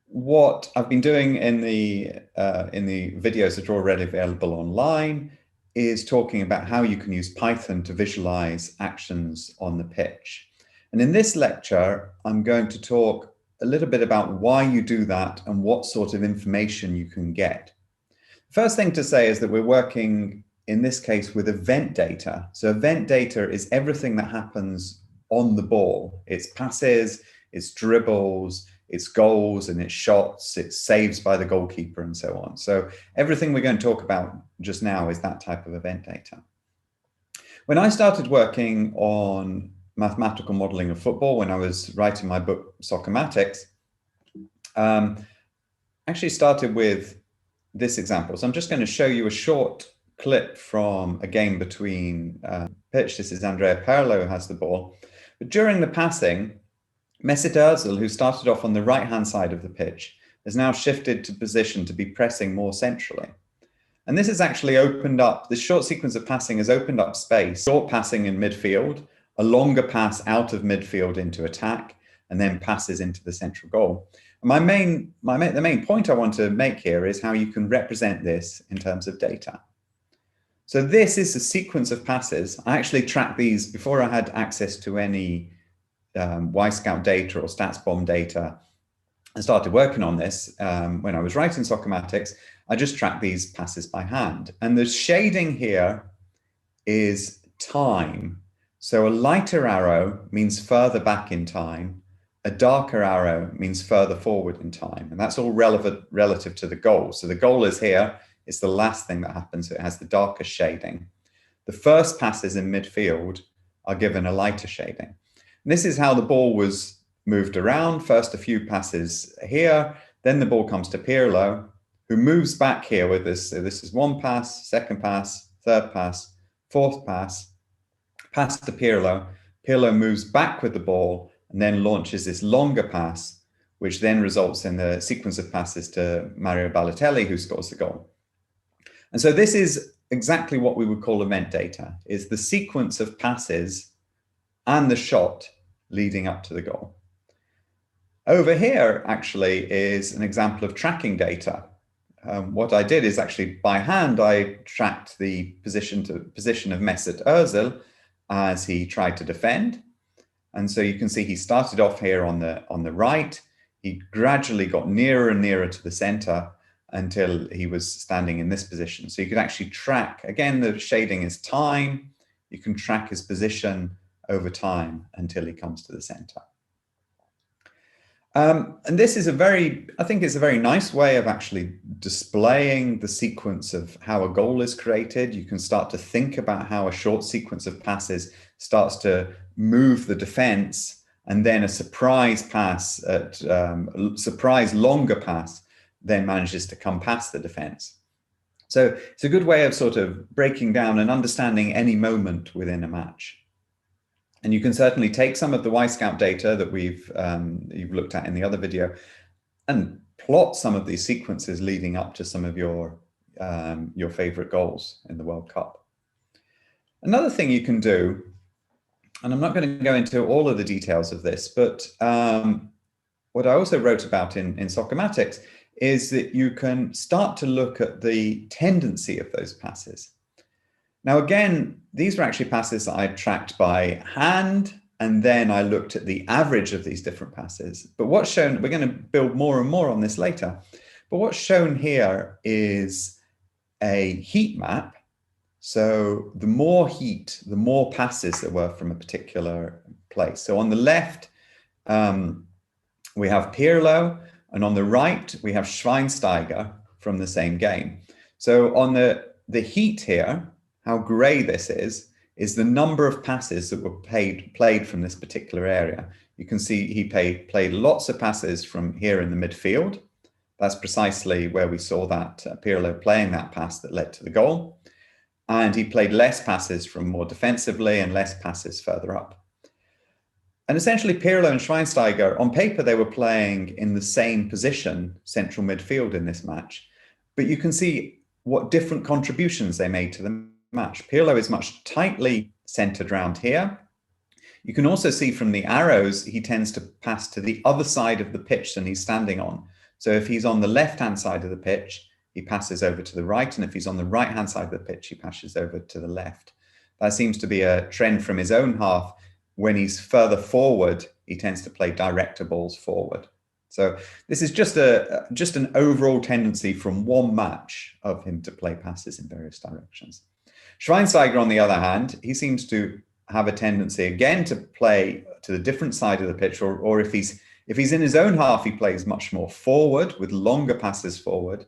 What I've been doing in the videos that are already available online is talking about how you can use Python to visualize actions on the pitch. And in this lecture, I'm going to talk a little bit about why you do that and what sort of information you can get. First thing to say is that we're working in this case with event data. So event data is everything that happens on the ball. It's passes, it's dribbles, it's goals and it's shots, it's saves by the goalkeeper and so on. So everything we're going to talk about just now is that type of event data. When I started working on mathematical modeling of football, when I was writing my book, Soccermatics, actually started with this example. So I'm just going to show you a short clip from a game between pitch. This is Andrea Pirlo who has the ball. But during the passing, Mesut Ozil, who started off on the right-hand side of the pitch, has now shifted to position to be pressing more centrally. And this has actually opened up, this short sequence of passing has opened up space, short passing in midfield, a longer pass out of midfield into attack, and then passes into the central goal. And the main point I want to make here is how you can represent this in terms of data. So this is a sequence of passes. I actually tracked these before I had access to any Y-Scout data or Statbomb data. I started working on this when I was writing Soccermatics. I just tracked these passes by hand. And the shading here is time. So a lighter arrow means further back in time. A darker arrow means further forward in time. And that's all relative to the goal. So the goal is here. It's the last thing that happens. So it has the darker shading. The first passes in midfield are given a lighter shading. And this is how the ball was moved around. First, a few passes here. Then the ball comes to Pirlo, who moves back here with this. So this is one pass, second pass, third pass, fourth pass, pass to Pirlo. Pirlo moves back with the ball and then launches this longer pass, which then results in the sequence of passes to Mario Balotelli, who scores the goal. And so this is exactly what we would call event data, is the sequence of passes and the shot leading up to the goal. Over here, actually, is an example of tracking data. What I did is actually by hand, I tracked the position of Mesut Ozil as he tried to defend. And so you can see he started off here on the right. He gradually got nearer and nearer to the center until he was standing in this position. So you could actually track, again, the shading is time. You can track his position over time until he comes to the center. And this is I think it's a very nice way of actually displaying the sequence of how a goal is created. You can start to think about how a short sequence of passes starts to move the defense, and then a surprise pass, surprise longer pass, then manages to come past the defense. So it's a good way of sort of breaking down and understanding any moment within a match. And you can certainly take some of the Y-Scout data that you've looked at in the other video and plot some of these sequences leading up to some of your favorite goals in the World Cup. Another thing you can do, and I'm not going to go into all of the details of this, but what I also wrote about in Soccermatics is that you can start to look at the tendency of those passes. Now, again, these were actually passes that I tracked by hand, and then I looked at the average of these different passes. But what's shown, we're going to build more and more on this later, but what's shown here is a heat map. So the more heat, the more passes there were from a particular place. So on the left, we have Pirlo, and on the right, we have Schweinsteiger from the same game. So on the heat here, how gray this is the number of passes that were played from this particular area. You can see he played lots of passes from here in the midfield. That's precisely where we saw that Pirlo playing that pass that led to the goal. And he played less passes from more defensively and less passes further up. And essentially Pirlo and Schweinsteiger, on paper, they were playing in the same position, central midfield in this match. But you can see what different contributions they made to the match. Pirlo is much tightly centered around here. You can also see from the arrows, he tends to pass to the other side of the pitch than he's standing on. So if he's on the left-hand side of the pitch, he passes over to the right. And if he's on the right-hand side of the pitch, he passes over to the left. That seems to be a trend from his own half. When he's further forward, he tends to play director balls forward. So this is just an overall tendency from one match of him to play passes in various directions. Schweinsteiger, on the other hand, he seems to have a tendency again to play to the different side of the pitch, or if he's in his own half, he plays much more forward with longer passes forward.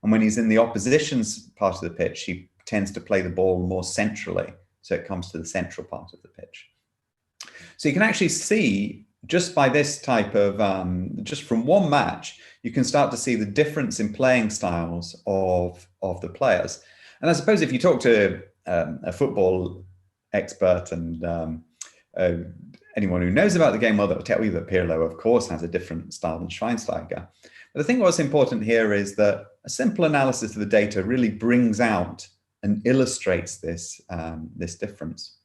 And when he's in the opposition's part of the pitch, he tends to play the ball more centrally. So it comes to the central part of the pitch. So you can actually see just by this type of, just from one match, you can start to see the difference in playing styles of the players. And I suppose if you talk to a football expert and anyone who knows about the game, well, they'll tell you that Pirlo, of course, has a different style than Schweinsteiger. But I think what's important here is that a simple analysis of the data really brings out and illustrates this, this difference.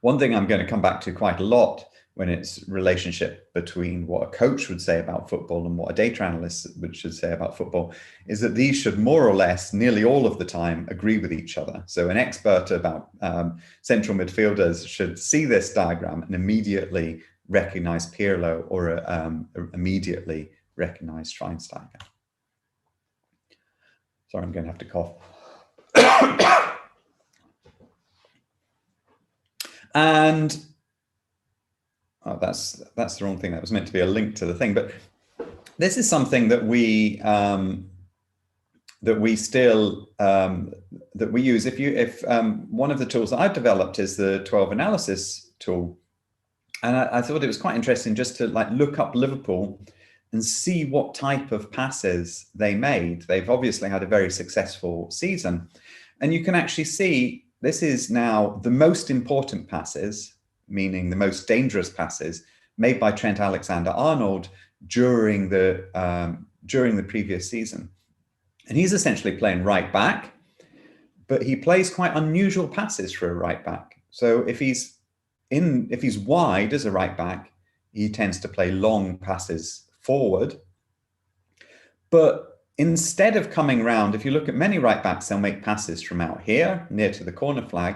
One thing I'm going to come back to quite a lot when it's relationship between what a coach would say about football and what a data analyst should say about football is that these should more or less nearly all of the time agree with each other. So an expert about central midfielders should see this diagram and immediately recognize Pirlo or immediately recognize Schweinsteiger. Sorry, I'm going to have to cough. And oh, that's the wrong thing. That was meant to be a link to the thing, but this is something that we still use. If one of the tools that I've developed is the 12 analysis tool, and I thought it was quite interesting just to like look up Liverpool and see what type of passes they made. They've obviously had a very successful season, and you can actually see this is now the most important passes, meaning the most dangerous passes made by Trent Alexander-Arnold during the previous season. And he's essentially playing right back, but he plays quite unusual passes for a right back. So if he's wide as a right back, he tends to play long passes forward. But instead of coming round, if you look at many right backs, they'll make passes from out here, near to the corner flag.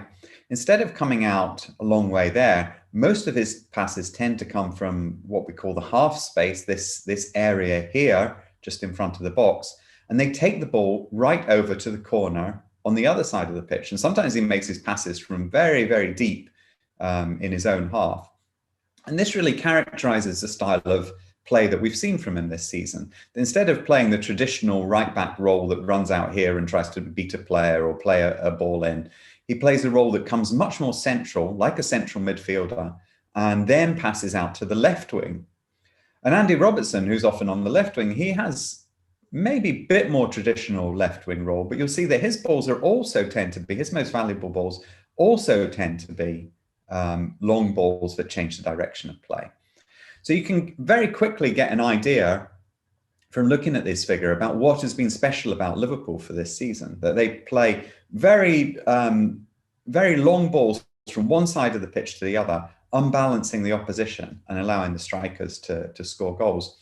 Instead of coming out a long way there, most of his passes tend to come from what we call the half space, this area here, just in front of the box. And they take the ball right over to the corner on the other side of the pitch. And sometimes he makes his passes from very, very deep in his own half. And this really characterizes the style of play that we've seen from him this season. Instead of playing the traditional right back role that runs out here and tries to beat a player or play a ball in, he plays a role that comes much more central, like a central midfielder, and then passes out to the left wing. And Andy Robertson, who's often on the left wing, he has maybe a bit more traditional left wing role, but you'll see that his balls his most valuable balls also tend to be long balls that change the direction of play. So you can very quickly get an idea from looking at this figure about what has been special about Liverpool for this season, that they play very, very long balls from one side of the pitch to the other, unbalancing the opposition and allowing the strikers to score goals.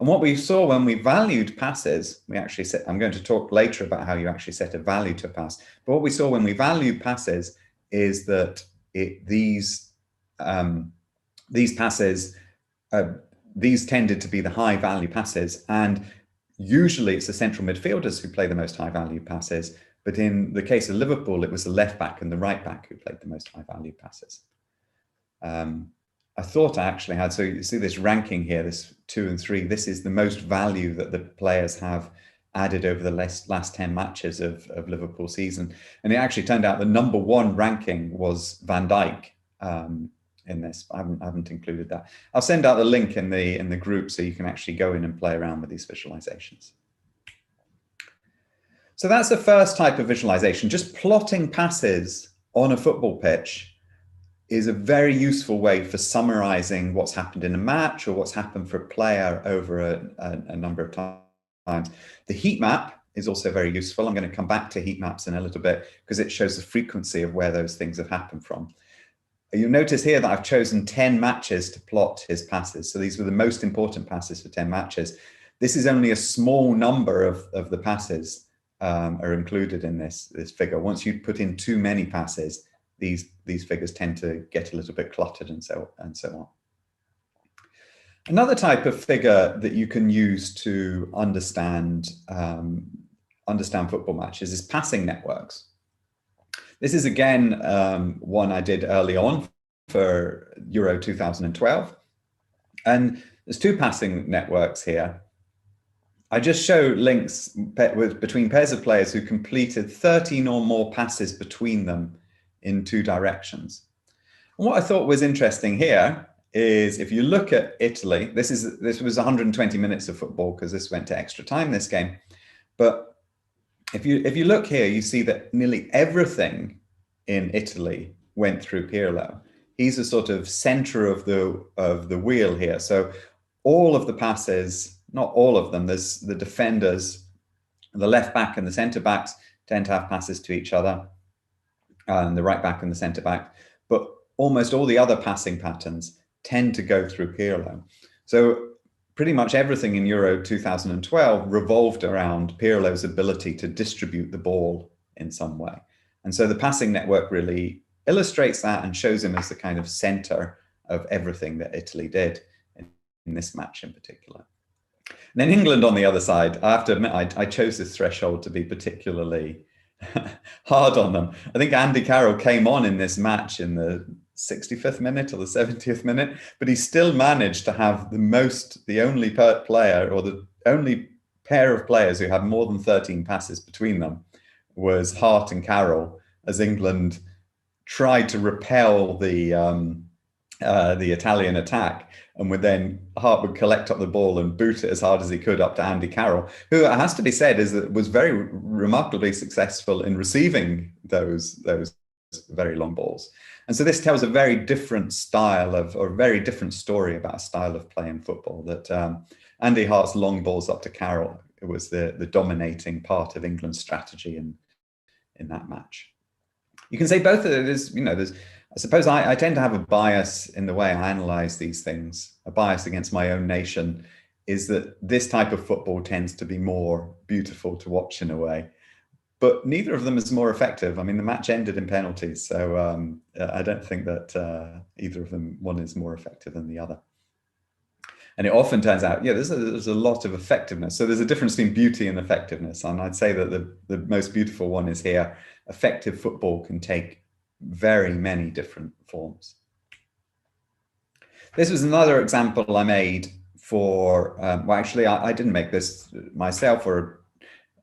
And what we saw when we valued passes, I'm going to talk later about how you actually set a value to a pass, but what we saw when we valued passes is that these passes, these tended to be the high value passes, and usually it's the central midfielders who play the most high value passes. But in the case of Liverpool, it was the left back and the right back who played the most high value passes. I thought I actually had, so you see this ranking here, this 2 and 3, this is the most value that the players have added over the last 10 matches of Liverpool season. And it actually turned out the number 1 ranking was Van Dijk. In this, I haven't included that. I'll send out the link in the group so you can actually go in and play around with these visualizations. So that's the first type of visualization. Just plotting passes on a football pitch is a very useful way for summarizing what's happened in a match or what's happened for a player over a number of times. The heat map is also very useful. I'm going to come back to heat maps in a little bit because it shows the frequency of where those things have happened from. You notice here that I've chosen 10 matches to plot his passes. So these were the most important passes for 10 matches. This is only a small number of the passes are included in this figure. Once you put in too many passes, these figures tend to get a little bit cluttered and so on. Another type of figure that you can use to understand football matches is passing networks. This is again one I did early on for Euro 2012. And there's two passing networks here. I just show links between pairs of players who completed 13 or more passes between them in two directions. And what I thought was interesting here is if you look at Italy, this was 120 minutes of football because this went to extra time, this game. But if you look here, you see that nearly everything in Italy went through Pirlo. He's a sort of center of the wheel here. So all of the passes, not all of them, there's the defenders, the left back and the center backs tend to have passes to each other, and the right back and the center back. But almost all the other passing patterns tend to go through Pirlo. So pretty much everything in Euro 2012 revolved around Pirlo's ability to distribute the ball in some way. And so the passing network really illustrates that and shows him as the kind of center of everything that Italy did in this match in particular. And then England on the other side, I have to admit, I chose this threshold to be particularly hard on them. I think Andy Carroll came on in this match in the 65th minute or the 70th minute, but he still managed to have the only player or the only pair of players who had more than 13 passes between them was Hart and Carroll, as England tried to repel the Italian attack, and Hart would collect up the ball and boot it as hard as he could up to Andy Carroll, who, it has to be said, was very remarkably successful in receiving those very long balls. And so this tells a very different or very different story about a style of play in football, that Andy Hart's long balls up to Carroll, it was the dominating part of England's strategy in that match. You can say both of it is, I suppose I tend to have a bias in the way I analyze these things. A bias against my own nation is that this type of football tends to be more beautiful to watch in a way, but neither of them is more effective. I mean, the match ended in penalties, so I don't think that either of them, one is more effective than the other. And it often turns out, there's a lot of effectiveness. So there's a difference between beauty and effectiveness. And I'd say that the most beautiful one is here. Effective football can take very many different forms. This was another example I made for, well, actually, I didn't make this myself, or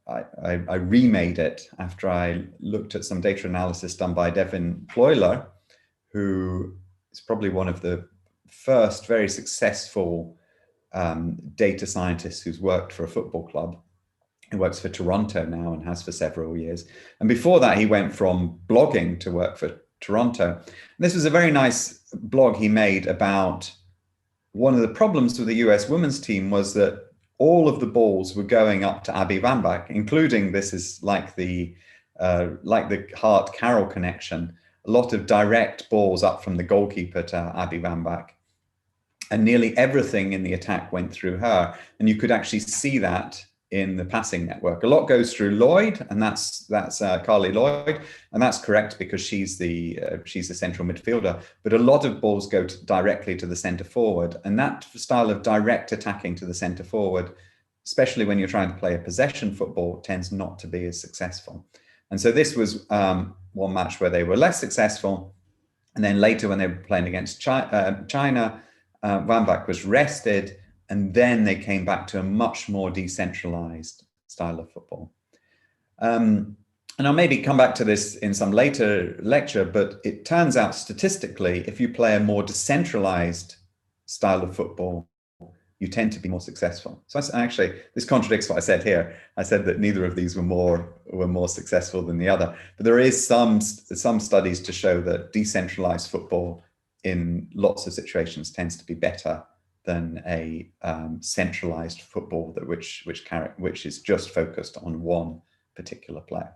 I remade it after I looked at some data analysis done by Devin Ployler, who is probably one of the first very successful data scientists who's worked for a football club. He works for Toronto now and has for several years. And before that, he went from blogging to work for Toronto. And this was a very nice blog he made about one of the problems with the US women's team was that all of the balls were going up to Abby Wambach, including, this is like the Hart-Carroll connection, a lot of direct balls up from the goalkeeper to Abby Wambach. And nearly everything in the attack went through her. And you could actually see that in the passing network. A lot goes through Lloyd, and that's Carly Lloyd, and that's correct because she's the central midfielder. But a lot of balls go directly to the centre forward, and that style of direct attacking to the centre forward, especially when you're trying to play a possession football, tends not to be as successful. And so this was one match where they were less successful, and then later when they were playing against China, Wambach was rested. And then they came back to a much more decentralized style of football. And I'll maybe come back to this in some later lecture, but it turns out statistically, if you play a more decentralized style of football, you tend to be more successful. So actually, this contradicts what I said here. I said that neither of these were more successful than the other. But there is some studies to show that decentralized football in lots of situations tends to be better than a centralized football which is just focused on one particular player.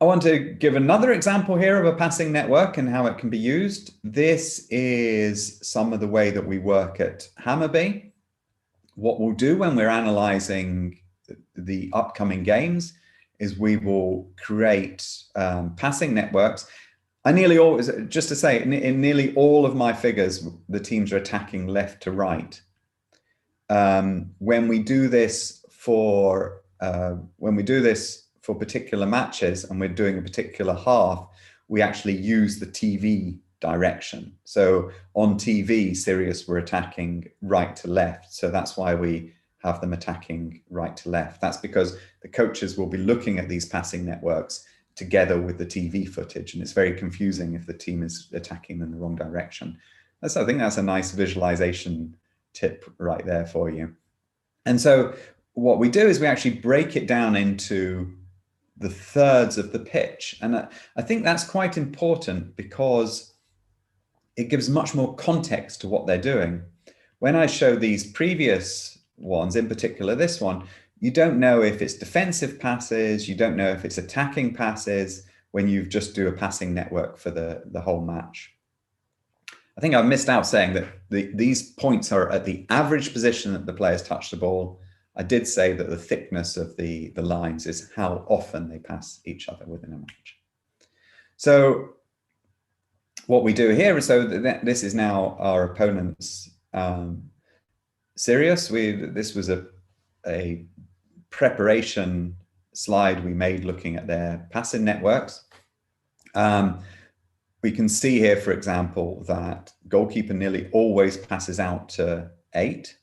I want to give another example here of a passing network and how it can be used. This is some of the way that we work at Hammarby. What we'll do when we're analyzing the upcoming games is we will create passing networks. I nearly always, just to say, in nearly all of my figures, the teams are attacking left to right. When we do this for particular matches and we're doing a particular half, we actually use the TV direction. So on TV, Sirius were attacking right to left. So that's why we have them attacking right to left. That's because the coaches will be looking at these passing networks together with the TV footage. And it's very confusing if the team is attacking in the wrong direction. I think that's a nice visualization tip right there for you. And so what we do is we actually break it down into the thirds of the pitch. And I think that's quite important because it gives much more context to what they're doing. When I show these previous ones, in particular this one, you don't know if it's defensive passes, you don't know if it's attacking passes when you just do a passing network for the whole match. I think I've missed out saying that these points are at the average position that the players touch the ball. I did say that the thickness of the lines is how often they pass each other within a match. So what we do here is, so this is now our opponent's Sirius. This was a preparation slide we made looking at their passing networks. We can see here, for example, that goalkeeper nearly always passes out to 8.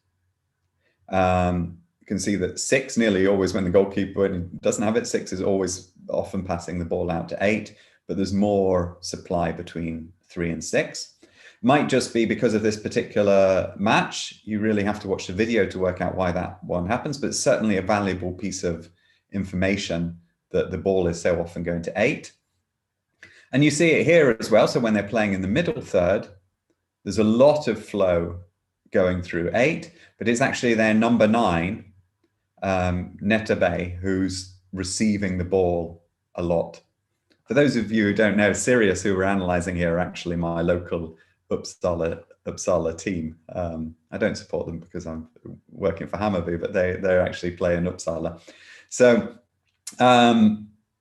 You can see that 6 nearly always, when the goalkeeper doesn't have it, 6 is always often passing the ball out to 8, but there's more supply between 3 and 6. Might just be because of this particular match. You really have to watch the video to work out why that one happens, but it's certainly a valuable piece of information that the ball is so often going to 8. And you see it here as well. So when they're playing in the middle third, there's a lot of flow going through 8, but it's actually their number 9, Netabay, who's receiving the ball a lot. For those of you who don't know, Sirius, who we're analyzing here, are actually my local Uppsala team. I don't support them because I'm working for Hammarby, but they're actually playing Uppsala. So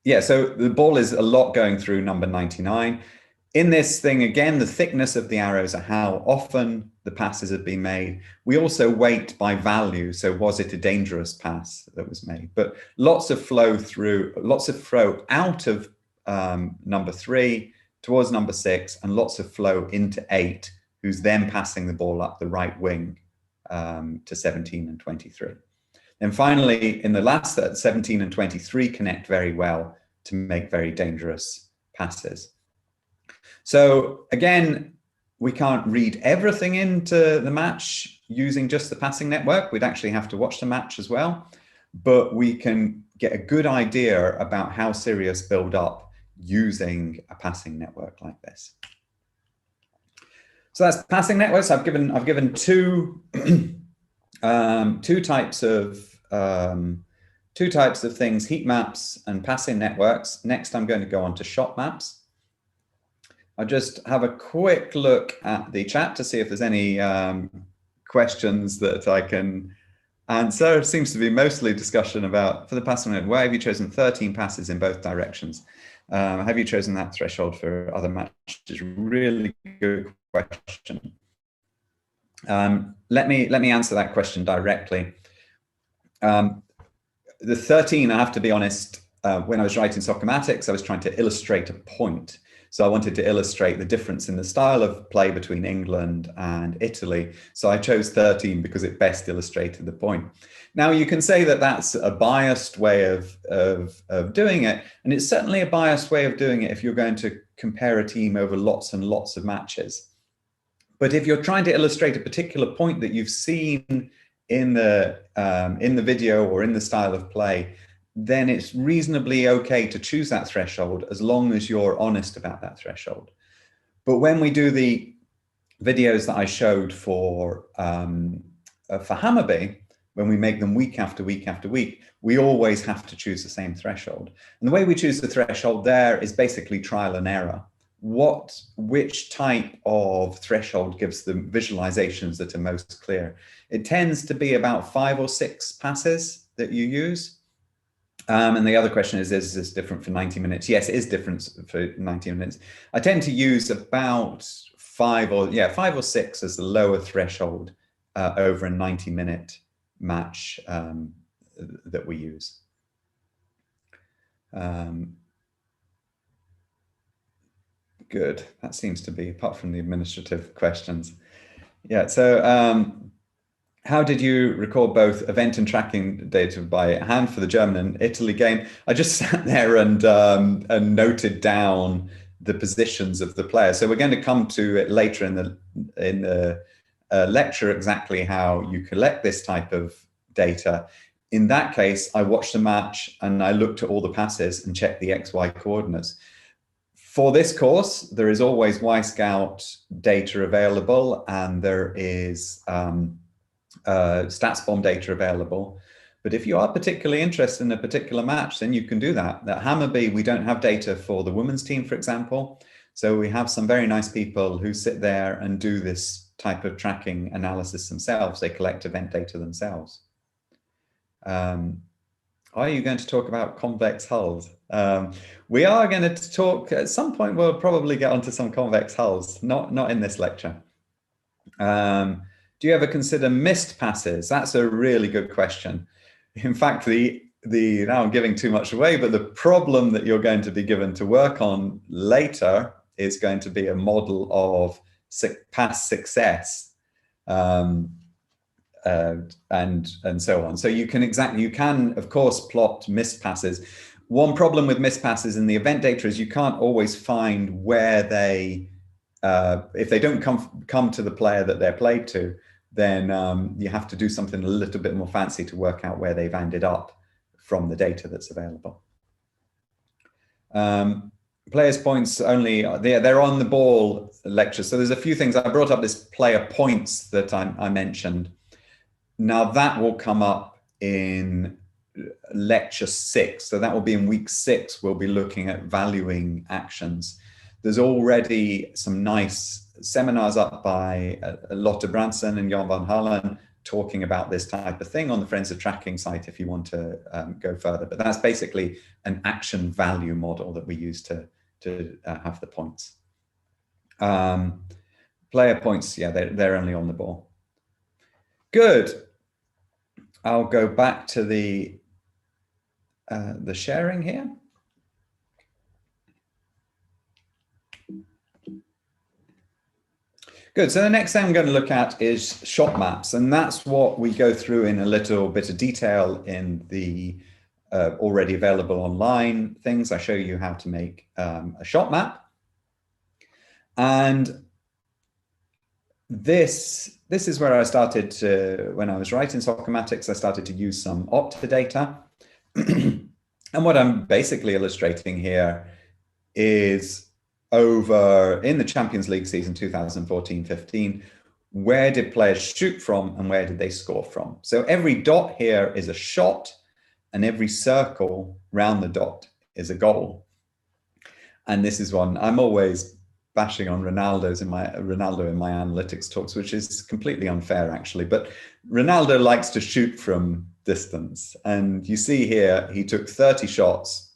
yeah, so the ball is a lot going through number 99. In this thing, again, the thickness of the arrows are how often the passes have been made. We also weight by value. So was it a dangerous pass that was made? But lots of flow through, lots of flow out of number 3 towards number 6, and lots of flow into 8, who's then passing the ball up the right wing to 17 and 23. And finally, in the last third, 17 and 23 connect very well to make very dangerous passes. So again, we can't read everything into the match using just the passing network. We'd actually have to watch the match as well, but we can get a good idea about how Sirius build up using a passing network like this. So that's passing networks. I've given two types of things: heat maps and passing networks. Next, I'm going to go on to shot maps. I'll just have a quick look at the chat to see if there's any questions that I can answer. It seems to be mostly discussion about, for the passing network, why have you chosen 13 passes in both directions? Have you chosen that threshold for other matches? Really good question. Let me answer that question directly. The 13, I have to be honest, when I was writing Soccermatics, I was trying to illustrate a point. So I wanted to illustrate the difference in the style of play between England and Italy. So I chose 13 because it best illustrated the point. Now you can say that that's a biased way of doing it. And it's certainly a biased way of doing it if you're going to compare a team over lots and lots of matches. But if you're trying to illustrate a particular point that you've seen in the video or in the style of play, then it's reasonably okay to choose that threshold as long as you're honest about that threshold. But when we do the videos that I showed for Hammarby, when we make them week after week after week, we always have to choose the same threshold. And the way we choose the threshold there is basically trial and error. Which type of threshold gives the visualizations that are most clear? It tends to be about 5 or 6 passes that you use. And the other question is this different for 90 minutes? Yes, it is different for 90 minutes. I tend to use about 5 or 6 as the lower threshold over a 90-minute match that we use. Good. That seems to be, apart from the administrative questions. Yeah. So how did you record both event and tracking data by hand for the German and Italy game? I just sat there and noted down the positions of the players. So we're going to come to it later in the lecture exactly how you collect this type of data. In that case, I watched the match and I looked at all the passes and checked the XY coordinates. For this course, there is always Scout data available, and there is Statbomb data available. But if you are particularly interested in a particular match, then you can do that. At Hammarby, we don't have data for the women's team, for example. So we have some very nice people who sit there and do this type of tracking analysis themselves. They collect event data themselves. Are you going to talk about convex hulls? We are going to talk, at some point, we'll probably get onto some convex hulls, not in this lecture. Do you ever consider missed passes? That's a really good question. In fact, now I'm giving too much away, but the problem that you're going to be given to work on later is going to be a model of pass success. And so on. So you can of course plot missed passes. One problem with missed passes in the event data is you can't always find where they, if they don't come to the player that they're played to, then you have to do something a little bit more fancy to work out where they've ended up from the data that's available. Players points only, they're on the ball lecture. So there's a few things. I brought up this player points that I mentioned. Now that will come up in lecture 6. So that will be in week 6. We'll be looking at valuing actions. There's already some nice seminars up by Lotte Branson and Jan van Halen talking about this type of thing on the Friends of Tracking site if you want to go further. But that's basically an action value model that we use to have the points. Player points, yeah, they're only on the ball. Good. I'll go back to the sharing here. Good. So the next thing I'm going to look at is shot maps, and that's what we go through in a little bit of detail in the already available online things. I show you how to make a shot map, and this is where I started to, when I was writing Soccermatics, I started to use some Opta data. And what I'm basically illustrating here is over in the Champions League season 2014-15, where did players shoot from and where did they score from? So every dot here is a shot and every circle round the dot is a goal. And this is one, I'm always bashing on Ronaldo in my analytics talks, which is completely unfair actually. But Ronaldo likes to shoot from distance. And you see here, he took 30 shots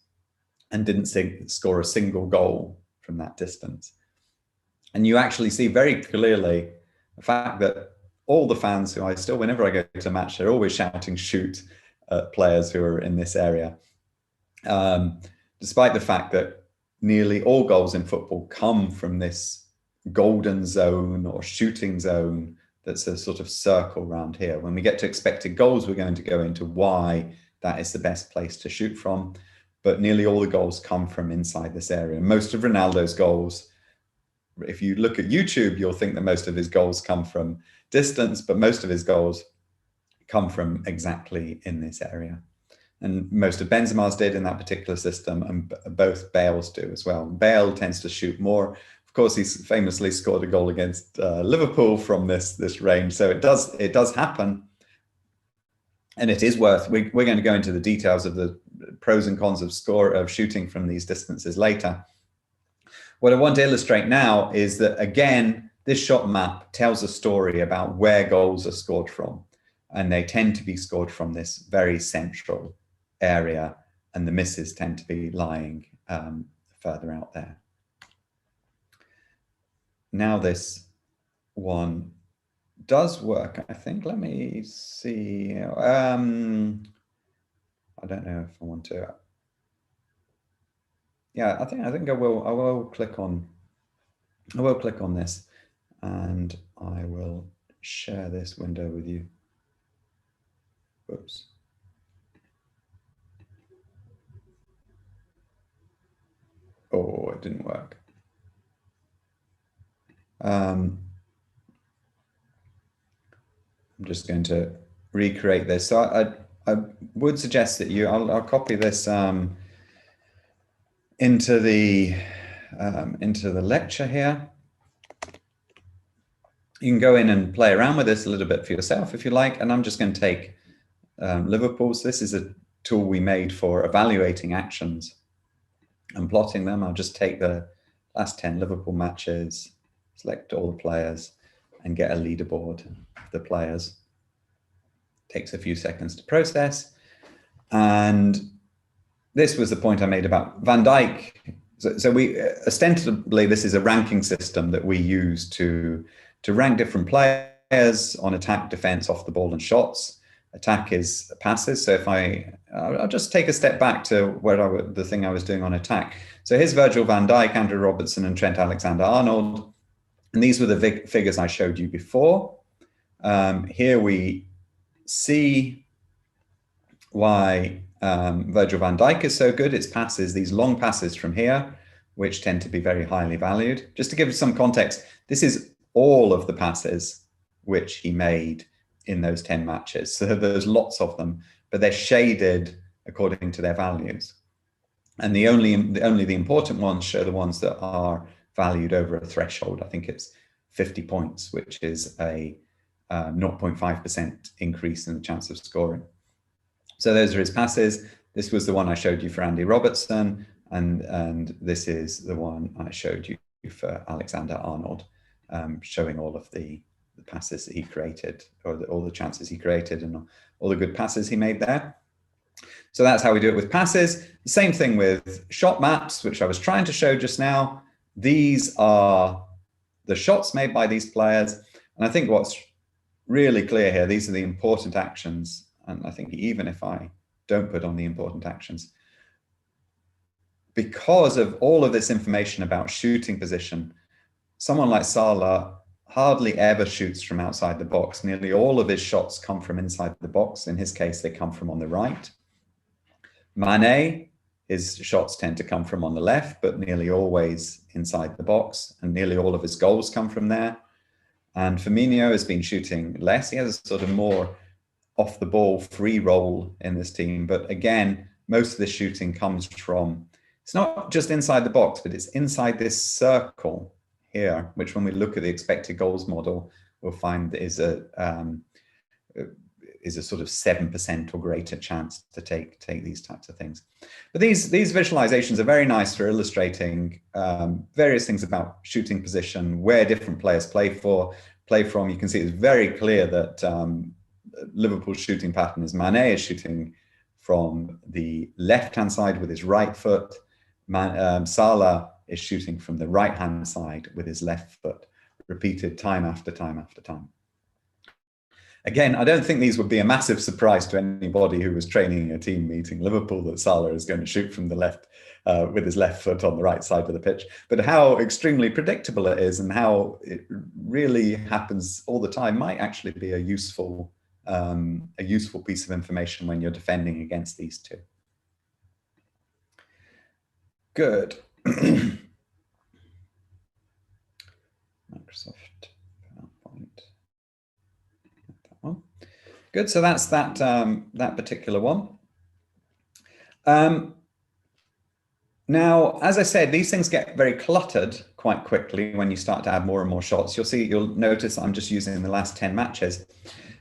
and didn't score a single goal from that distance. And you actually see very clearly the fact that all the fans who whenever I go to a match, they're always shouting shoot at players who are in this area. Despite the fact that nearly all goals in football come from this golden zone or shooting zone that's a sort of circle around here. When we get to expected goals, we're going to go into why that is the best place to shoot from. But nearly all the goals come from inside this area. Most of Ronaldo's goals, if you look at YouTube, you'll think that most of his goals come from distance, but most of his goals come from exactly in this area. And most of Benzema's did in that particular system, and both Bale's do as well. Bale tends to shoot more. Of course, he's famously scored a goal against Liverpool from this range, so it does happen. And it is worth, we're going to go into the details of the pros and cons of shooting from these distances later. What I want to illustrate now is that, again, this shot map tells a story about where goals are scored from. And they tend to be scored from this very central area, and the misses tend to be lying further out there. Now this one does work, I think. Let me see. I don't know if I want to. Yeah, I think I will click on this, and I will share this window with you. Whoops. Oh, it didn't work. I'm just going to recreate this. So I would suggest that I'll copy this into the lecture here. You can go in and play around with this a little bit for yourself if you like. And I'm just going to take Liverpool's. This is a tool we made for evaluating actions and plotting them. I'll just take the last 10 Liverpool matches, select all the players, and get a leaderboard of the players. Takes a few seconds to process. And this was the point I made about Van Dijk. So we ostensibly, this is a ranking system that we use to rank different players on attack, defense, off the ball, and shots. Attack is passes. So if I'll just take a step back to the thing I was doing on attack. So here's Virgil van Dijk, Andrew Robertson, and Trent Alexander-Arnold. And these were the figures I showed you before. Here we see why Virgil van Dijk is so good. It's passes, these long passes from here, which tend to be very highly valued. Just to give you some context, this is all of the passes which he made in those 10 matches. So there's lots of them, but they're shaded according to their values. And only the important ones show the ones that are valued over a threshold. I think it's 50 points, which is a 0.5% increase in the chance of scoring. So those are his passes. This was the one I showed you for Andy Robertson, and this is the one I showed you for Alexander-Arnold, showing all of the passes that he created, or all the chances he created, and all the good passes he made there. So that's how we do it with passes. The same thing with shot maps, which I was trying to show just now. These are the shots made by these players. And I think what's really clear here, these are the important actions. And I think even if I don't put on the important actions, because of all of this information about shooting position, someone like Salah hardly ever shoots from outside the box. Nearly all of his shots come from inside the box. In his case, they come from on the right. Mane, his shots tend to come from on the left, but nearly always inside the box, and nearly all of his goals come from there. And Firmino has been shooting less. He has a sort of more off the ball free role in this team. But again, most of the shooting comes from, it's not just inside the box, but it's inside this circle here, which when we look at the expected goals model, we'll find is a sort of 7% or greater chance to take these types of things. But these visualizations are very nice for illustrating various things about shooting position, where different players play from. You can see it's very clear that Liverpool's shooting pattern is Mane is shooting from the left-hand side with his right foot. Salah is shooting from the right-hand side with his left foot, repeated time after time after time. Again, I don't think these would be a massive surprise to anybody who was training a team meeting Liverpool that Salah is going to shoot from the left with his left foot on the right side of the pitch. But how extremely predictable it is and how it really happens all the time might actually be a useful piece of information when you're defending against these two. Good. Microsoft PowerPoint. That one. Good. So that's that particular one. Now, as I said, these things get very cluttered quite quickly when you start to add more and more shots. You'll notice I'm just using the last 10 matches.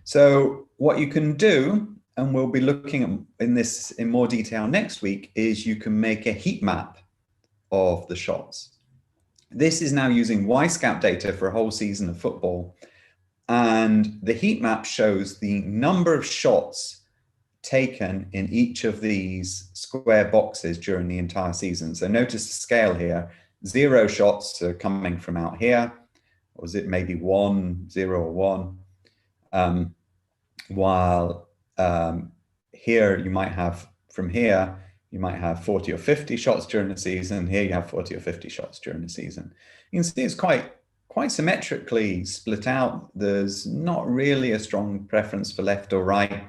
So what you can do and we'll be looking at in this in more detail next week, is you can make a heat map of the shots. This is now using Wyscout data for a whole season of football. And the heat map shows the number of shots taken in each of these square boxes during the entire season. So notice the scale here. 0 shots are coming from out here, or is it maybe 1, 0 or 1? While here you might have, from here, you might have 40 or 50 shots during the season. Here you have 40 or 50 shots during the season. You can see it's quite symmetrically split out. There's not really a strong preference for left or right.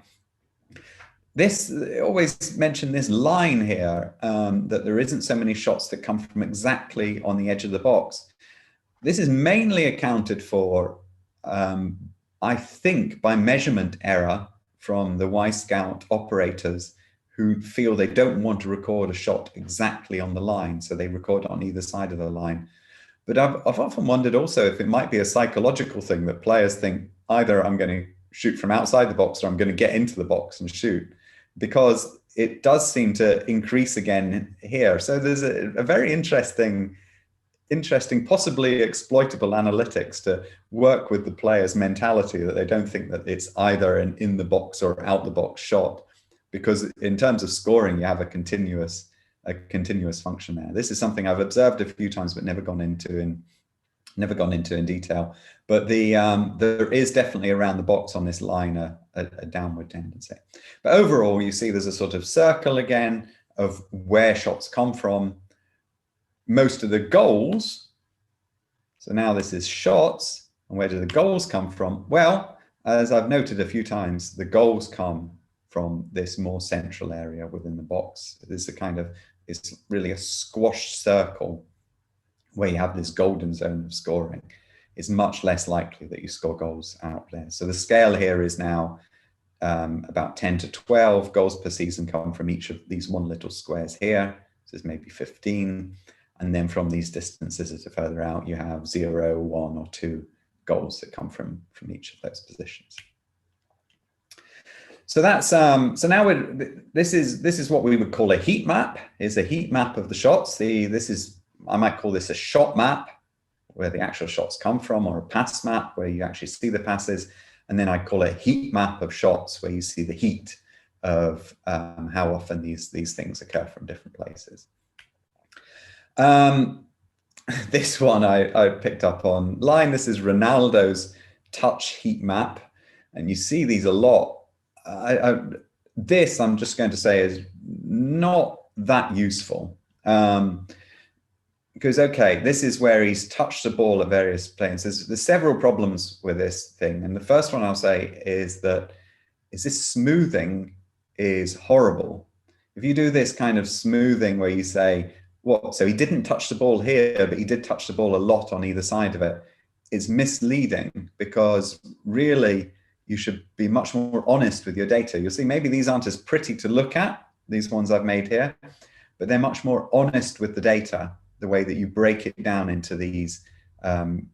This, always mention this line here, that there isn't so many shots that come from exactly on the edge of the box. This is mainly accounted for, I think, by measurement error from the Wyscout operators, who feel they don't want to record a shot exactly on the line, so they record on either side of the line. But I've often wondered also if it might be a psychological thing, that players think either I'm going to shoot from outside the box or I'm going to get into the box and shoot, because it does seem to increase again here. So there's a very interesting, possibly exploitable analytics to work with the player's mentality, that they don't think that it's either an in the box or out the box shot, because in terms of scoring, you have a continuous function there. This is something I've observed a few times, but never gone into in detail. But there is definitely around the box on this line a downward tendency. But overall, you see there's a sort of circle again of where shots come from. Most of the goals. So now this is shots, and where do the goals come from? Well, as I've noted a few times, the goals come from this more central area within the box. This is it's really a squashed circle where you have this golden zone of scoring. It's much less likely that you score goals out there. So the scale here is now about 10 to 12 goals per season come from each of these one little squares here. So there's maybe 15. And then from these distances as further out, you have 0, 1 or 2 goals that come from each of those positions. So that's so now this is what we would call a heat map. Is a heat map of the shots. I might call this a shot map, where the actual shots come from, or a pass map where you actually see the passes. And then I call it a heat map of shots, where you see the heat of how often these things occur from different places. This one I picked up online. This is Ronaldo's touch heat map, and you see these a lot. This, I'm just going to say, is not that useful, because, okay, this is where he's touched the ball at various places. There's several problems with this thing, and the first one I'll say is that this smoothing is horrible. If you do this kind of smoothing where you say, what, so he didn't touch the ball here, but he did touch the ball a lot on either side of it, it's misleading, because really you should be much more honest with your data. You'll see maybe these aren't as pretty to look at, these ones I've made here, but they're much more honest with the data, the way that you break it down into these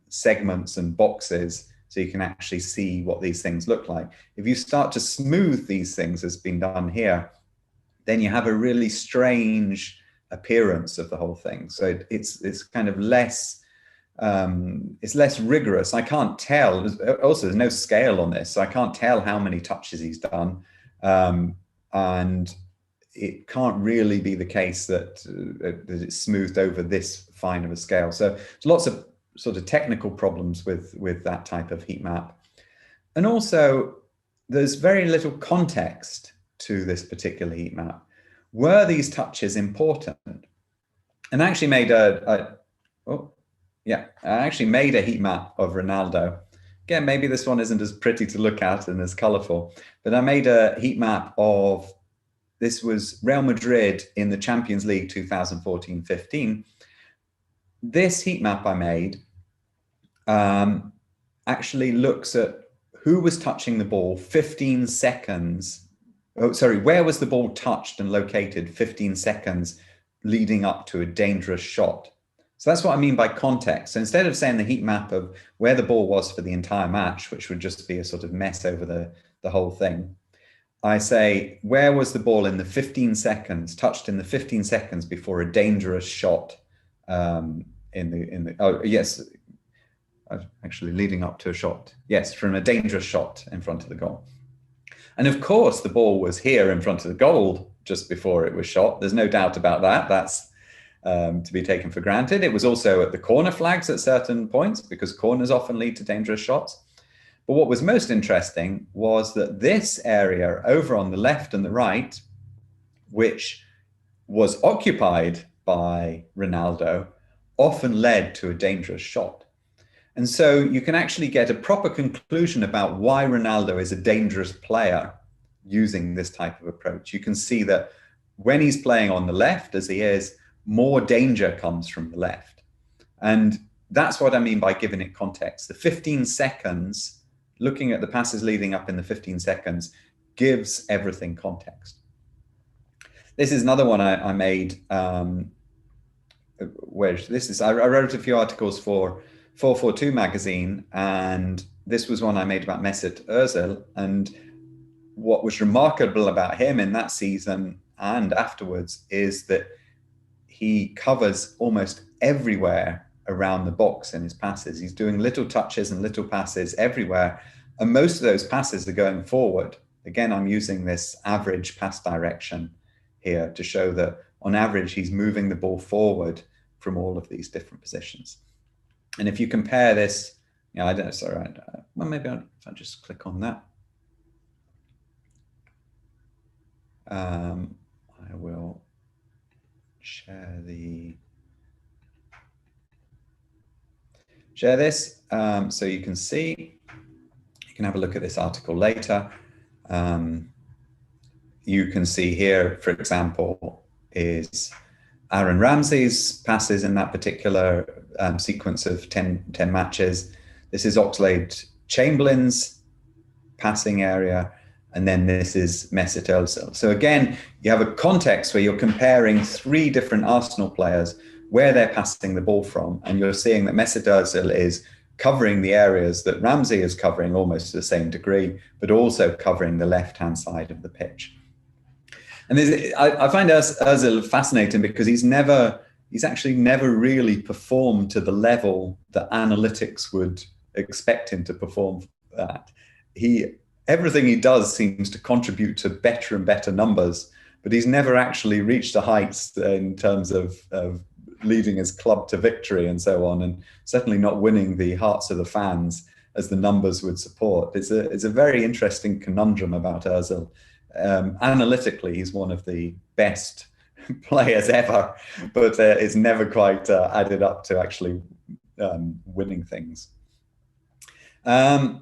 segments and boxes, so you can actually see what these things look like. If you start to smooth these things, as been done here, then you have a really strange appearance of the whole thing. So it's kind of less, it's less rigorous. I can't tell. Also, there's no scale on this, so I can't tell how many touches he's done. And it can't really be the case that it's smoothed over this fine of a scale. So there's lots of sort of technical problems with that type of heat map. And also, there's very little context to this particular heat map. Were these touches important? And I actually made I actually made a heat map of Ronaldo. Again, maybe this one isn't as pretty to look at and as colorful, but I made a heat map of, this was Real Madrid in the Champions League 2014-15. This heat map I made actually looks at who was touching the ball 15 seconds. Oh, sorry, where was the ball touched and located 15 seconds leading up to a dangerous shot? So that's what I mean by context. So instead of saying the heat map of where the ball was for the entire match, which would just be a sort of mess over the whole thing, I say, where was the ball in the 15 seconds, touched in the 15 seconds before a dangerous shot oh, yes, actually leading up to a shot. Yes, from a dangerous shot in front of the goal. And of course, the ball was here in front of the goal just before it was shot. There's no doubt about that. That's to be taken for granted. It was also at the corner flags at certain points because corners often lead to dangerous shots. But what was most interesting was that this area over on the left and the right, which was occupied by Ronaldo, often led to a dangerous shot. And so you can actually get a proper conclusion about why Ronaldo is a dangerous player using this type of approach. You can see that when he's playing on the left, as he is, more danger comes from the left. And that's what I mean by giving it context. The 15 seconds, looking at the passes leading up in the 15 seconds, gives everything context. This is another one I made, which I wrote a few articles for 442 magazine, and this was one I made about Mesut Ozil. And what was remarkable about him in that season and afterwards is that he covers almost everywhere around the box in his passes. He's doing little touches and little passes everywhere. And most of those passes are going forward. Again, I'm using this average pass direction here to show that on average, he's moving the ball forward from all of these different positions. And if you compare this, I don't know, sorry, well, maybe if I just click on that. I will share this so you can see. You can have a look at this article later. You can see here, for example, is Aaron Ramsey's passes in that particular sequence of 10 matches. This is Oxlade-Chamberlain's passing area, and then this is Mesut Ozil. So again, you have a context where you're comparing three different Arsenal players, where they're passing the ball from, and you're seeing that Mesut Ozil is covering the areas that Ramsey is covering almost to the same degree, but also covering the left-hand side of the pitch. And I find Ozil fascinating because he's actually never really performed to the level that analytics would expect him to perform at. Everything he does seems to contribute to better and better numbers, but he's never actually reached the heights in terms of leading his club to victory and so on, and certainly not winning the hearts of the fans as the numbers would support. It's a very interesting conundrum about Ozil. Analytically, he's one of the best players ever, but it's never quite added up to actually winning things. And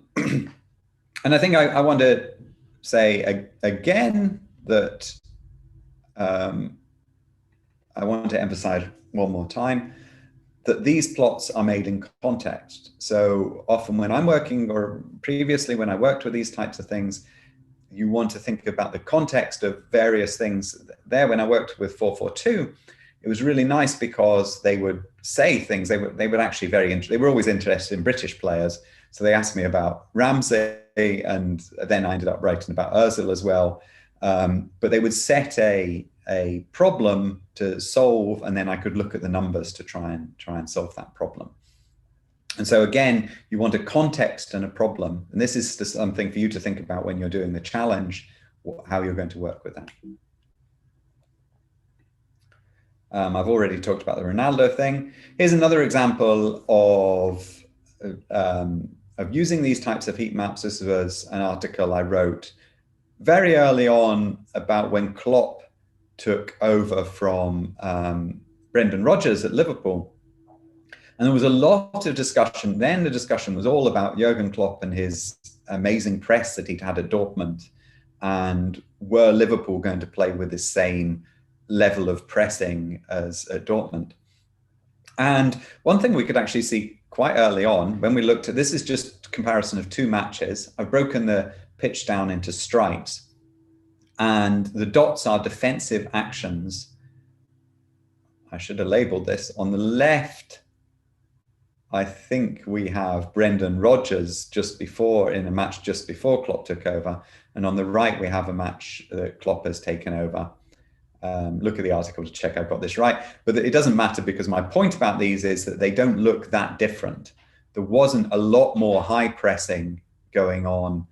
I think I want to say again that I want to emphasize one more time that these plots are made in context. So often when I'm working, or previously when I worked with these types of things, you want to think about the context of various things. There, when I worked with 442, it was really nice because they would say things. They were actually they were always interested in British players. So they asked me about Ramsey, and then I ended up writing about Ozil as well. But they would set a problem to solve, and then I could look at the numbers to try and solve that problem. And so again, you want a context and a problem. And this is just something for you to think about when you're doing the challenge, how you're going to work with that. I've already talked about the Ronaldo thing. Here's another example of using these types of heat maps. This was an article I wrote very early on about when Klopp took over from Brendan Rodgers at Liverpool. And there was a lot of discussion. Then the discussion was all about Jurgen Klopp and his amazing press that he'd had at Dortmund. And were Liverpool going to play with the same level of pressing as at Dortmund? And one thing we could actually see quite early on when we looked at, this is just a comparison of two matches. I've broken the pitch down into stripes, and the dots are defensive actions. I should have labeled this. On the left I think we have Brendan Rodgers just before, in a match just before Klopp took over. And on the right, we have a match that Klopp has taken over. Look at the article to check I've got this right. But it doesn't matter, because my point about these is that they don't look that different. There wasn't a lot more high pressing going on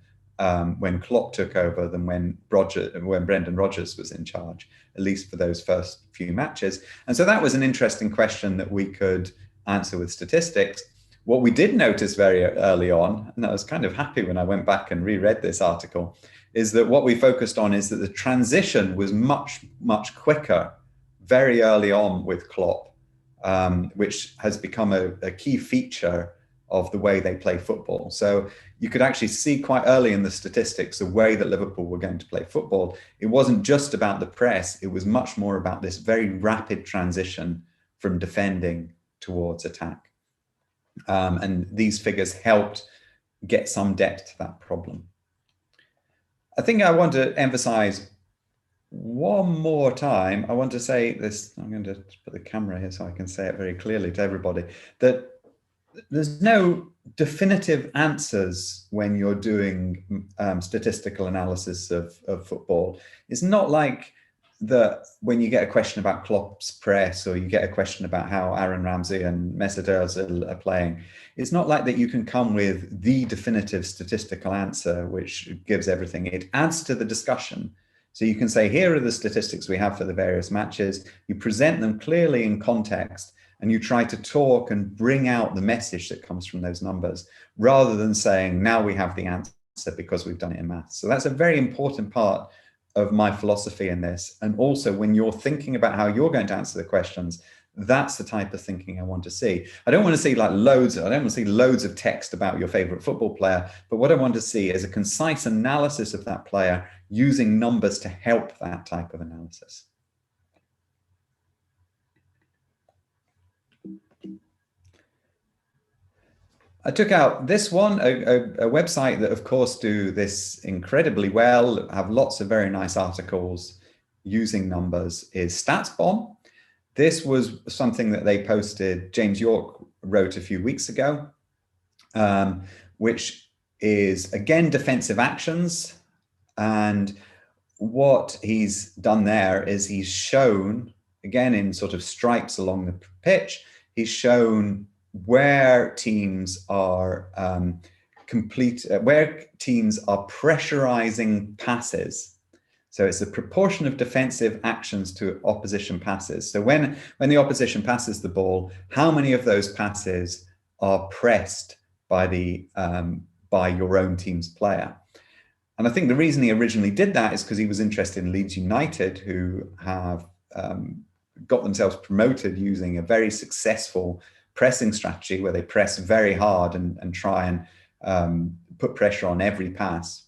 when Klopp took over than when Brendan Rodgers was in charge, at least for those first few matches. And so that was an interesting question that we could answer with statistics. What we did notice very early on, and I was kind of happy when I went back and reread this article, is that what we focused on is that the transition was much, much quicker very early on with Klopp, which has become a key feature of the way they play football. So you could actually see quite early in the statistics the way that Liverpool were going to play football. It wasn't just about the press, it was much more about this very rapid transition from defending towards attack. And these figures helped get some depth to that problem. I think I want to emphasize one more time. I want to say this. I'm going to put the camera here so I can say it very clearly to everybody, that there's no definitive answers when you're doing statistical analysis of football. It's not like that when you get a question about Klopp's press, or you get a question about how Aaron Ramsey and Mesut Ozil are playing, it's not like that you can come with the definitive statistical answer which gives everything. It adds to the discussion. So you can say, here are the statistics we have for the various matches. You present them clearly in context, and you try to talk and bring out the message that comes from those numbers, rather than saying, now we have the answer because we've done it in maths. So that's a very important part of my philosophy in this. And also, when you're thinking about how you're going to answer the questions, that's the type of thinking I want to see. I don't want to see like I don't want to see loads of text about your favorite football player, but what I want to see is a concise analysis of that player using numbers to help that type of analysis. I took out this one, a website that, of course, do this incredibly well, have lots of very nice articles using numbers, is Statbomb. This was something that they posted, James York wrote a few weeks ago, which is, again, defensive actions. And what he's done there is he's shown, again, in sort of stripes along the pitch, he's shown where teams are where teams are pressurizing passes. So it's a proportion of defensive actions to opposition passes. So when the opposition passes the ball, how many of those passes are pressed by by your own team's player? And I think the reason he originally did that is because he was interested in Leeds United, who have got themselves promoted using a very successful pressing strategy where they press very hard and try and put pressure on every pass.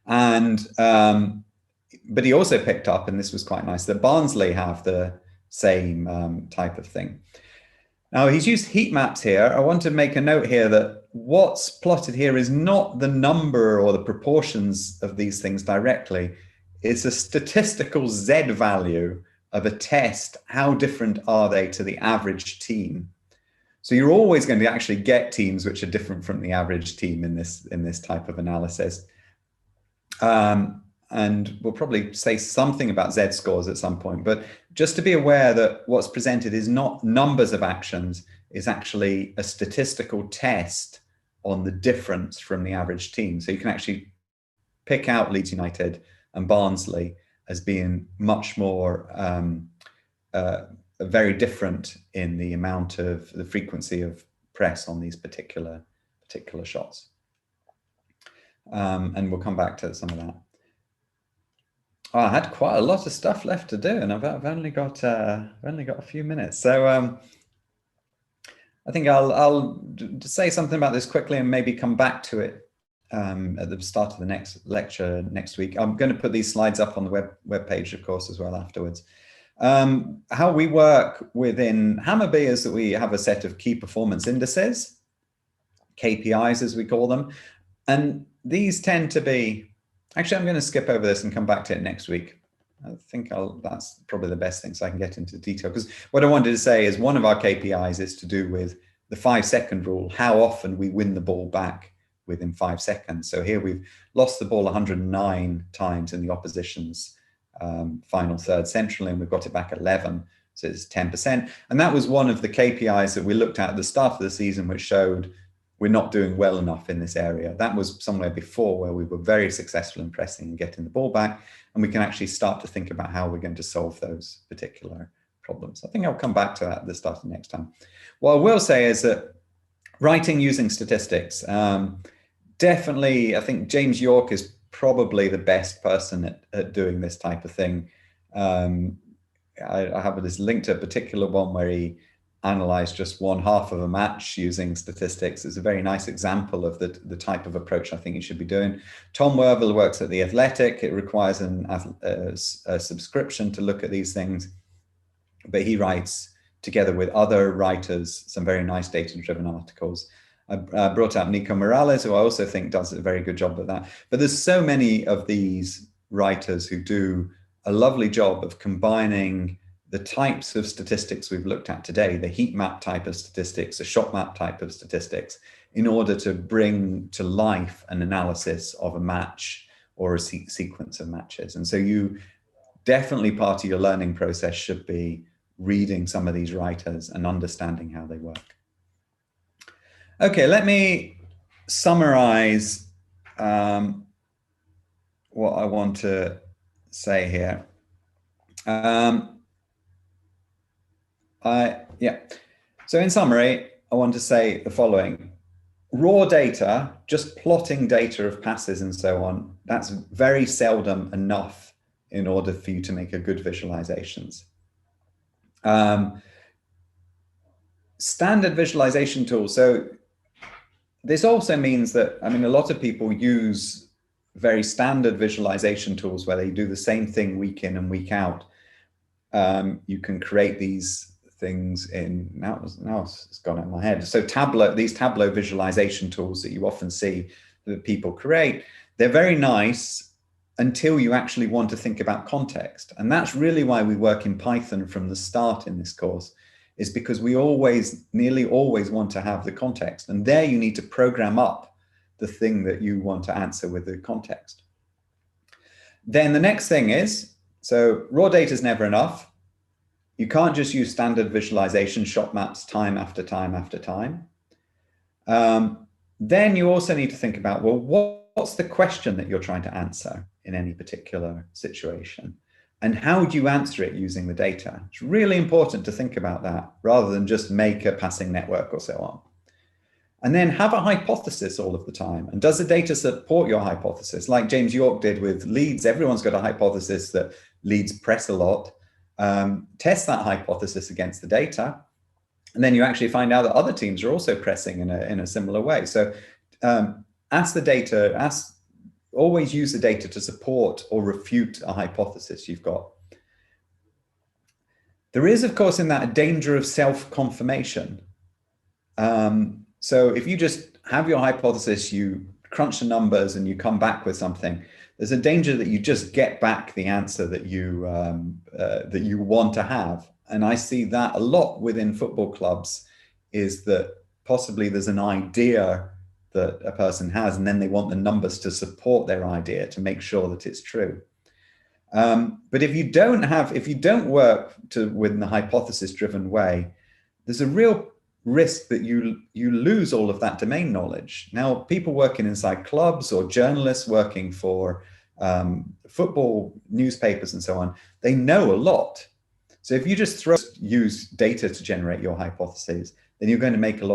And but he also picked up, and this was quite nice, that Barnsley have the same type of thing. Now, he's used heat maps here. I want to make a note here that what's plotted here is not the number or the proportions of these things directly. It's a statistical Z value of a test. How different are they to the average team? So you're always going to actually get teams which are different from the average team in this type of analysis. And we'll probably say something about Z scores at some point, but just to be aware that what's presented is not numbers of actions, is actually a statistical test on the difference from the average team. So you can actually pick out Leeds United and Barnsley as being much more very different in the amount of the frequency of press on these particular shots. And we'll come back to some of that. Oh, I had quite a lot of stuff left to do, and I've only got a few minutes. So I think I'll say something about this quickly and maybe come back to it at the start of the next lecture next week. I'm going to put these slides up on the web page, of course, as well afterwards. How we work within Hammarby is that we have a set of key performance indices, KPIs as we call them, and these tend to be, actually I'm going to skip over this and come back to it next week. I think that's probably the best thing, so I can get into detail, because what I wanted to say is one of our KPIs is to do with the 5-second rule, how often we win the ball back within 5 seconds. So here we've lost the ball 109 times in the opposition's final third centrally, and we've got it back 11. So it's 10%. And that was one of the KPIs that we looked at the start of the season, which showed we're not doing well enough in this area. That was somewhere before where we were very successful in pressing and getting the ball back. And we can actually start to think about how we're going to solve those particular problems. I think I'll come back to that at the start of next time. What I will say is that writing using statistics, definitely, I think James York is probably the best person at doing this type of thing. I have this link to a particular one where he analyzed just one half of a match using statistics. It's a very nice example of the type of approach I think you should be doing. Tom Werville works at The Athletic. It requires a subscription to look at these things, but he writes together with other writers some very nice data-driven articles. I brought up Nico Morales, who I also think does a very good job at that. But there's so many of these writers who do a lovely job of combining the types of statistics we've looked at today, the heat map type of statistics, the shot map type of statistics, in order to bring to life an analysis of a match or a sequence of matches. And so you definitely, part of your learning process should be reading some of these writers and understanding how they work. Okay, let me summarize what I want to say here. So in summary, I want to say the following. Raw data, just plotting data of passes and so on, that's very seldom enough in order for you to make a good visualizations. Standard visualization tools. So this also means that, I mean, a lot of people use very standard visualization tools where they do the same thing week in and week out. You can create these things in, now it's gone out of my head. So these Tableau visualization tools that you often see that people create, they're very nice until you actually want to think about context. And that's really why we work in Python from the start in this course, is because we nearly always want to have the context. And there you need to program up the thing that you want to answer with the context. Then the next thing is, so raw data is never enough. You can't just use standard visualization shot maps time after time after time. Then you also need to think about, well, what's the question that you're trying to answer in any particular situation? And how do you answer it using the data? It's really important to think about that rather than just make a passing network or so on. And then have a hypothesis all of the time. And does the data support your hypothesis? Like James York did with Leeds, everyone's got a hypothesis that Leeds press a lot. Test that hypothesis against the data. And then you actually find out that other teams are also pressing in a similar way. So ask the data, always use the data to support or refute a hypothesis you've got. There is, of course, in that a danger of self-confirmation. So if you just have your hypothesis, you crunch the numbers and you come back with something, there's a danger that you just get back the answer that you want to have. And I see that a lot within football clubs, is that possibly there's an idea that a person has, and then they want the numbers to support their idea to make sure that it's true. But if you don't work within the hypothesis-driven way, there's a real risk that you lose all of that domain knowledge. Now, people working inside clubs or journalists working for football newspapers and so on, they know a lot. So if you just use data to generate your hypotheses, then you're going to make a lot